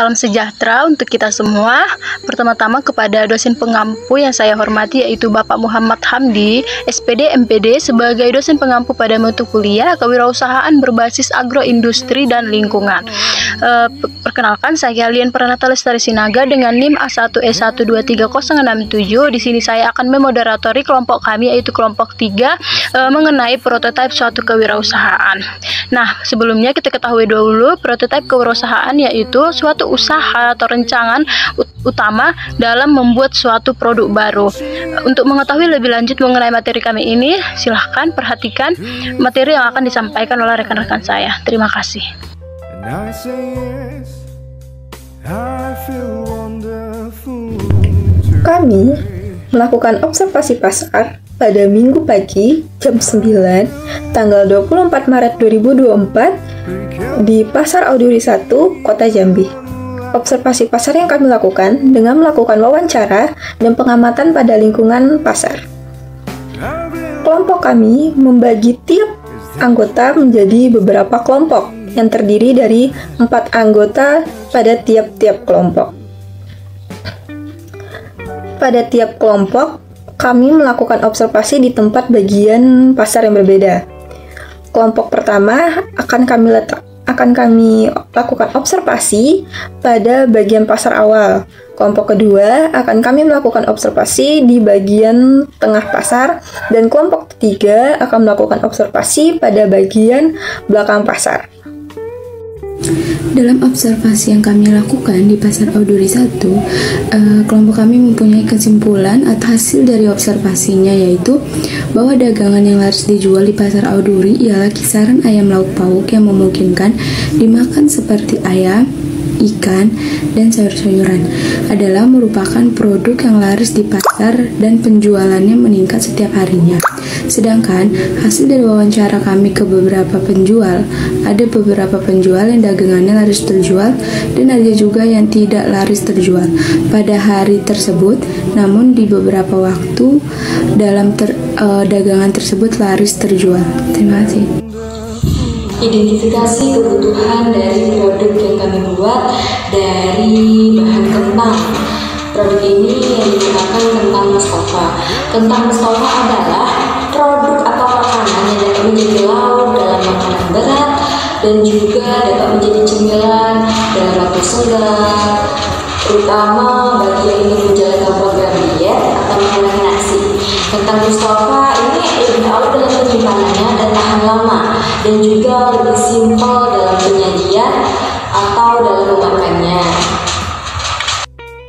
salam sejahtera untuk kita semua. Pertama-tama kepada dosen pengampu yang saya hormati, yaitu Bapak Muhammad Hamdi, SPD MPD, sebagai dosen pengampu pada mata kuliah Kewirausahaan Berbasis Agroindustri dan Lingkungan. Perkenalkan, saya Lian Pranata Lestari Sinaga dengan NIM A1E1230067. Di sini saya akan memoderatori kelompok kami, yaitu kelompok 3, mengenai prototipe suatu kewirausahaan. Nah, sebelumnya kita ketahui dulu prototipe kewirausahaan, yaitu suatu usaha atau rancangan utama dalam membuat suatu produk baru. Untuk mengetahui lebih lanjut mengenai materi kami ini, silahkan perhatikan materi yang akan disampaikan oleh rekan-rekan saya. Terima kasih. Kami melakukan observasi pasar pada Minggu pagi jam 9 tanggal 24 Maret 2024 di Pasar Auduri 1, Kota Jambi. Observasi pasar yang kami lakukan dengan melakukan wawancara dan pengamatan pada lingkungan pasar. Kelompok kami membagi tiap anggota menjadi beberapa kelompok yang terdiri dari 4 anggota pada tiap-tiap kelompok. Pada tiap kelompok, kami melakukan observasi di tempat bagian pasar yang berbeda. Kelompok pertama akan kami lakukan observasi pada bagian pasar awal. Kelompok kedua akan kami melakukan observasi di bagian tengah pasar, dan kelompok ketiga akan melakukan observasi pada bagian belakang pasar. Dalam observasi yang kami lakukan di Pasar Auduri 1, kelompok kami mempunyai kesimpulan atau hasil dari observasinya, yaitu bahwa dagangan yang laris dijual di Pasar Auduri ialah kisaran ayam lauk pauk yang memungkinkan dimakan seperti ayam, ikan, dan sayur-sayuran adalah merupakan produk yang laris di pasar dan penjualannya meningkat setiap harinya. Sedangkan hasil dari wawancara kami ke beberapa penjual, ada beberapa penjual yang dagangannya laris terjual dan ada juga yang tidak laris terjual pada hari tersebut, namun di beberapa waktu dalam dagangan tersebut laris terjual. Terima kasih. Identifikasi kebutuhan dari produk yang kami buat dari bahan kentang. Produk ini yang digunakan kentang Mustafa. Kentang Mustafa adalah produk atau makanan yang dapat menjadi lauk dalam makanan berat dan juga dapat menjadi cemilan dalam waktu senggang, terutama bagi yang ingin menjalankan program diet atau mengurangi nasi. Kentang Mustafa ini lebih awet dalam penyimpanannya dan tahan lama, dan juga lebih simpel dalam penyajian atau dalam memakannya.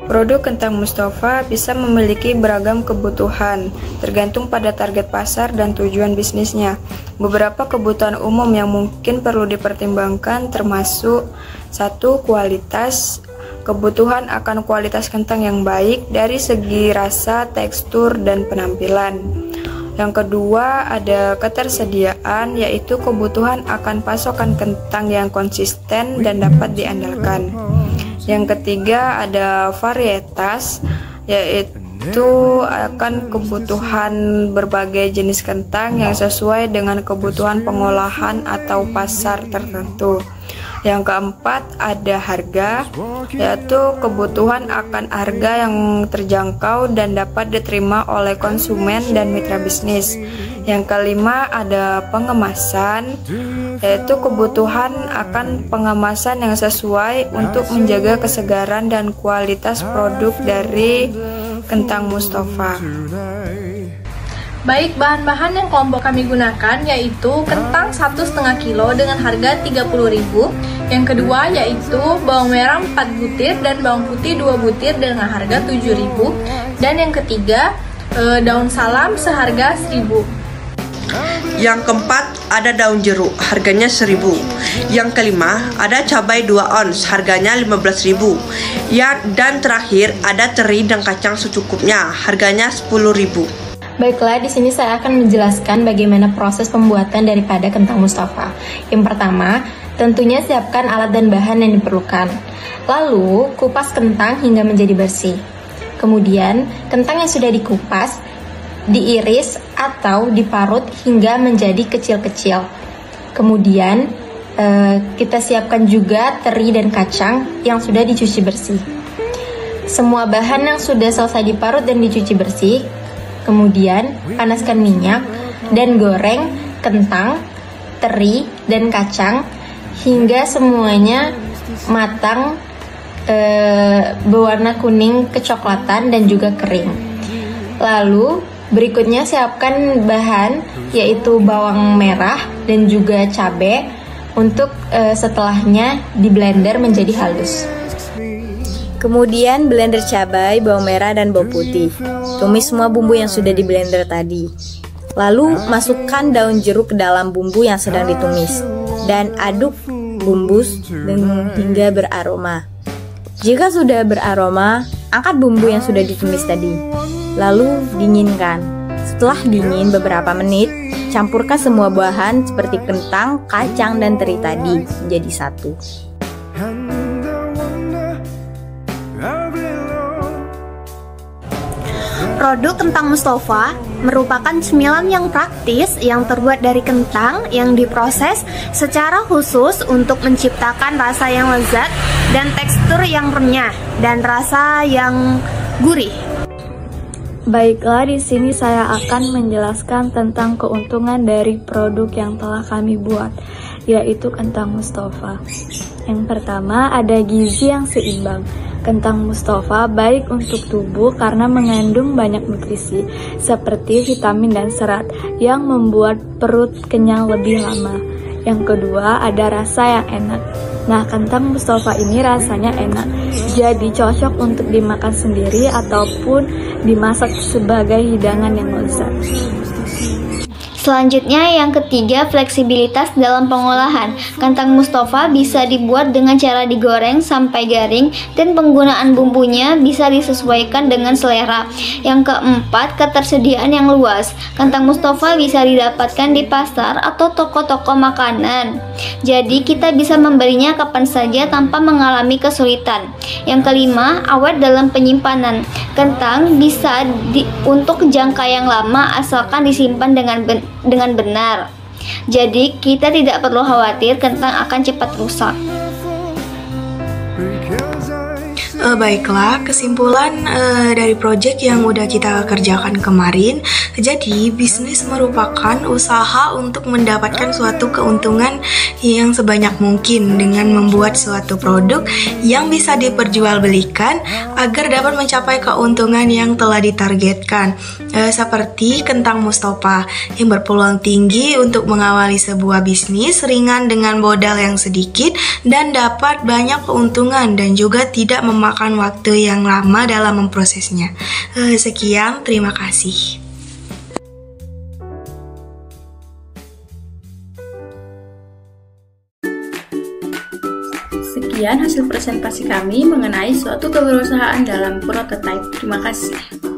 Produk kentang Mustafa bisa memiliki beragam kebutuhan, tergantung pada target pasar dan tujuan bisnisnya. Beberapa kebutuhan umum yang mungkin perlu dipertimbangkan termasuk: 1. Kualitas. Kebutuhan akan kualitas kentang yang baik dari segi rasa, tekstur, dan penampilan. Yang kedua, ada ketersediaan, yaitu kebutuhan akan pasokan kentang yang konsisten dan dapat diandalkan. Yang ketiga, ada varietas, yaitu akan kebutuhan berbagai jenis kentang yang sesuai dengan kebutuhan pengolahan atau pasar tertentu. Yang keempat, ada harga, yaitu kebutuhan akan harga yang terjangkau dan dapat diterima oleh konsumen dan mitra bisnis. Yang kelima, ada pengemasan, yaitu kebutuhan akan pengemasan yang sesuai untuk menjaga kesegaran dan kualitas produk dari kentang Mustafa. Baik, bahan-bahan yang kelompok kami gunakan yaitu kentang 1,5 kilo dengan harga 30.000. Yang kedua yaitu bawang merah 4 butir dan bawang putih 2 butir dengan harga 7.000. Dan yang ketiga, daun salam seharga 1.000. Yang keempat, ada daun jeruk, harganya 1.000. Yang kelima, ada cabai 2 ons, harganya 15.000. Dan terakhir, ada teri dan kacang secukupnya, harganya 10.000. Baiklah, di sini saya akan menjelaskan bagaimana proses pembuatan daripada kentang Mustafa. Yang pertama, tentunya siapkan alat dan bahan yang diperlukan. Lalu, kupas kentang hingga menjadi bersih. Kemudian, kentang yang sudah dikupas diiris atau diparut hingga menjadi kecil-kecil. Kemudian, kita siapkan juga teri dan kacang yang sudah dicuci bersih. Semua bahan yang sudah selesai diparut dan dicuci bersih, kemudian panaskan minyak dan goreng kentang, teri, dan kacang hingga semuanya matang, berwarna kuning kecoklatan dan juga kering. Lalu berikutnya siapkan bahan yaitu bawang merah dan juga cabai untuk setelahnya di blender menjadi halus. Kemudian blender cabai, bawang merah, dan bawang putih. Tumis semua bumbu yang sudah di blender tadi. Lalu masukkan daun jeruk ke dalam bumbu yang sedang ditumis dan aduk bumbu hingga beraroma. Jika sudah beraroma, angkat bumbu yang sudah ditumis tadi. Lalu dinginkan. Setelah dingin beberapa menit, campurkan semua bahan seperti kentang, kacang, dan teri tadi menjadi satu. Produk kentang Mustafa merupakan cemilan yang praktis yang terbuat dari kentang yang diproses secara khusus untuk menciptakan rasa yang lezat dan tekstur yang renyah dan rasa yang gurih. Baiklah, di sini saya akan menjelaskan tentang keuntungan dari produk yang telah kami buat, yaitu kentang Mustafa. Yang pertama, ada gizi yang seimbang. Kentang Mustafa baik untuk tubuh karena mengandung banyak nutrisi seperti vitamin dan serat yang membuat perut kenyang lebih lama. Yang kedua, ada rasa yang enak. Nah, kentang Mustafa ini rasanya enak, jadi cocok untuk dimakan sendiri ataupun dimasak sebagai hidangan yang lezat. Selanjutnya yang ketiga, fleksibilitas dalam pengolahan. Kentang Mustafa bisa dibuat dengan cara digoreng sampai garing dan penggunaan bumbunya bisa disesuaikan dengan selera. Yang keempat, ketersediaan yang luas. Kentang Mustafa bisa didapatkan di pasar atau toko-toko makanan. Jadi kita bisa membelinya kapan saja tanpa mengalami kesulitan. Yang kelima, awet dalam penyimpanan. Kentang bisa untuk jangka yang lama asalkan disimpan dengan benar. Jadi kita tidak perlu khawatir kentang akan cepat rusak. Baiklah, kesimpulan dari proyek yang udah kita kerjakan kemarin. Jadi, bisnis merupakan usaha untuk mendapatkan suatu keuntungan yang sebanyak mungkin dengan membuat suatu produk yang bisa diperjualbelikan agar dapat mencapai keuntungan yang telah ditargetkan. Seperti kentang Mustafa yang berpeluang tinggi untuk mengawali sebuah bisnis ringan dengan modal yang sedikit dan dapat banyak keuntungan dan juga tidak memakan waktu yang lama dalam memprosesnya. Sekian, terima kasih. Sekian hasil presentasi kami mengenai suatu kewirausahaan dalam prototipe. Terima kasih.